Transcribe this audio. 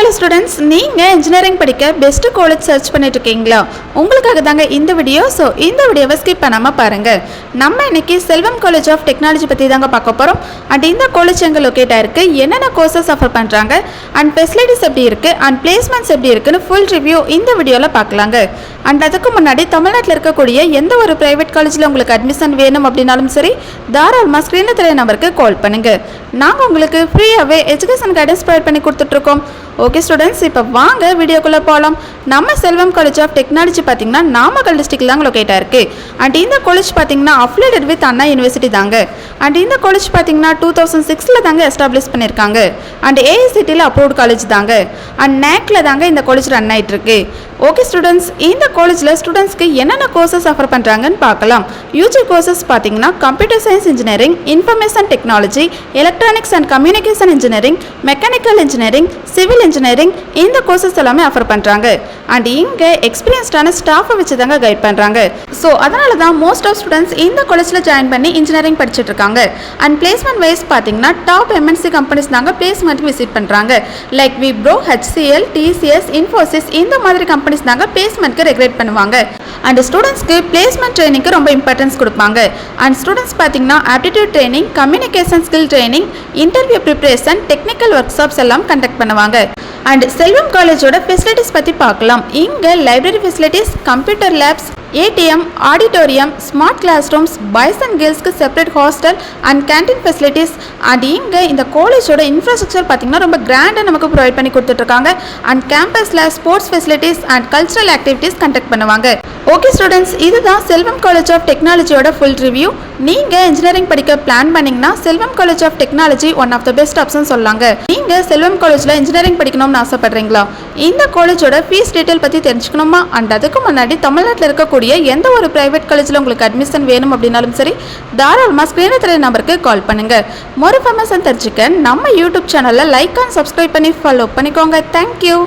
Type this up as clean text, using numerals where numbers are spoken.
Hello students, நீங்கள் engineering படிக்க best college search பண்ணிட்டு இருக்கீங்களா? உங்களுக்காக தாங்க இந்த வீடியோ. ஸோ இந்த வீடியோவை ஸ்கிப் பண்ணாமல் பாருங்கள். நம்ம இன்னைக்கு செல்வம் காலேஜ் ஆஃப் டெக்னாலஜி பற்றி தாங்க பார்க்க போகிறோம். அண்ட் இந்த காலேஜ் எங்கே லொக்கேட் ஆயிருக்கு, என்னென்ன கோர்சஸ் ஆஃபர் பண்ணுறாங்க, அண்ட் ஃபெசிலிட்டிஸ் எப்படி இருக்குது, அண்ட் பிளேஸ்மெண்ட்ஸ் எப்படி இருக்குன்னு ஃபுல் ரிவ்யூ இந்த வீடியோவில் பார்க்கலாங்க. அண்ட் அதுக்கு முன்னாடி தமிழ்நாட்டில் இருக்கக்கூடிய எந்த ஒரு ப்ரைவேட் காலேஜில் உங்களுக்கு அட்மிஷன் வேணும் அப்படின்னாலும் சரி, தாராளமாக ஸ்க்ரீனில் தெரிய நம்பருக்கு கால் பண்ணுங்கள். நாங்கள் உங்களுக்கு ஃப்ரீயாகவே எஜுகேஷன் கைடன்ஸ் ப்ரொவைட் பண்ணி கொடுத்துட்ருக்கோம். ஓகே ஸ்டூடெண்ட்ஸ், இப்போ வாங்க வீடியோக்குள்ளே போகலாம். நம்ம செல்வம் காலேஜ் ஆஃப் டெக்னாலஜி பார்த்தீங்கன்னா நாமக்கல் டிஸ்ட்ரிக்ட் தாங்க லொக்கேட் ஆயிருக்கு. அண்ட் இந்த காலேஜ் பார்த்தீங்கன்னா அஃபிலியேட்டட் வித் அண்ணா யூனிவர்சிட்டி தாங்க. அண்ட் இந்த காலேஜ் பார்த்தீங்கன்னா 2006 தாங்க எஸ்டாப்ளிஷ் பண்ணியிருக்காங்க. அண்ட் ஏஐசிடியில் அப்ரூவ்ட் காலேஜ் தாங்க. அண்ட் நேக்கில் தாங்க இந்த காலேஜ் ரன் ஆகிட்டு இருக்கு. ஓகே ஸ்டூடெண்ட்ஸ், இந்த காலேஜில் ஸ்டூடெண்ட்ஸ்க்கு என்னென்ன கோர்சஸ் ஆஃபர் பண்ணுறாங்கன்னு பார்க்கலாம். யூஜி கோர்சஸ் பார்த்தீங்கன்னா computer science engineering, information technology, electronics and communication engineering, mechanical engineering, civil engineering, இந்த கோர்சஸ் எல்லாமே ஆஃபர் பண்ணுறாங்க. அண்ட் இங்கே எக்ஸ்பீரியன்ஸ்டான ஸ்டாஃபை வச்சு தாங்க கைட் பண்ணுறாங்க. ஸோ அதனால தான் மோஸ்ட் ஆஃப் ஸ்டூடெண்ட்ஸ் இந்த காலேஜில் ஜாயின் பண்ணி இன்ஜினியரிங் படிச்சுட்டு இருக்காங்க. அண்ட் பிளேஸ்மெண்ட் வைஸ் பார்த்தீங்கன்னா டாப் எம்என்சி கம்பெனிஸ் தாங்க பிளேஸ்மெண்ட்டுக்கு விசிட் பண்ணுறாங்க. Like Wipro, HCL, TCS, Infosys, இந்த மாதிரி கம்பெனிஸ் தாங்க பிளேஸ்மெண்ட்க்கு ரெகுலேட் பண்ணுவாங்க. அண்ட் ஸ்டூடெண்ட்ஸ்க்கு பிளேஸ்மெண்ட் ட்ரைனிங்க்கு ரொம்ப இம்பார்ட்டன்ஸ் கொடுப்பாங்க. அண்ட் ஸ்டூடெண்ட்ஸ் பார்த்தீங்கன்னா aptitude training, communication skill training, interview preparation, technical workshops எல்லாம் கண்டக்ட் பண்ணுவாங்க. அண்ட் செல்வம் காலேஜோட ஃபெசிலிட்டிஸ் பற்றி பார்க்கலாம். இங்கே library facilities, computer labs, ATM, auditorium, smart classrooms, boys and கேர்ள்ஸ்க்கு separate hostel and canteen facilities. And இங்கே இந்த காலேஜோட இன்ஃப்ராஸ்ட்ரக்சர் பார்த்தீங்கன்னா ரொம்ப கிராண்டாக நமக்கு ப்ரொவைட் பண்ணி கொடுத்துட்ருக்காங்க. அண்ட் கேம்பஸில் sports facilities and cultural activities conduct பண்ணுவாங்க. ஓகே ஸ்டூடெண்ட்ஸ், இதுதான் செல்வம் காலேஜ் ஆஃப் டெக்னாலஜியோட ஃபுல் ரிவ்யூ. நீங்கள் இன்ஜினியரிங் படிக்க பிளான் பண்ணிங்கன்னா Selvam College of Technology one of the best option சொல்லாங்க. நீங்கள் செல்வம் காலேஜில் இன்ஜினியரிங் படிக்கணும்னு ஆசைப்படுறீங்களா? இந்த காலேஜோட ஃபீஸ் டீட்டெயில் பற்றி தெரிஞ்சுக்கணுமா? அண்ட் அதுக்கு முன்னாடி தமிழ்நாட்டில் இருக்கக்கூடிய எந்த ஒரு பிரைவேட் காலேஜில் உங்களுக்கு அட்மிஷன் வேணும் அப்படின்னாலும் சரி, தாராளமாக ஸ்க்ரீனில் தெரிய நம்பருக்கு கால் பண்ணுங்கள். மோர் இன்ஃபர்மேஷன் தெரிஞ்சுக்க நம்ம யூடியூப் சேனலில் லைக் அண்ட் சப்ஸ்கிரைப் பண்ணி ஃபாலோ பண்ணிக்கோங்க. தேங்க்யூ.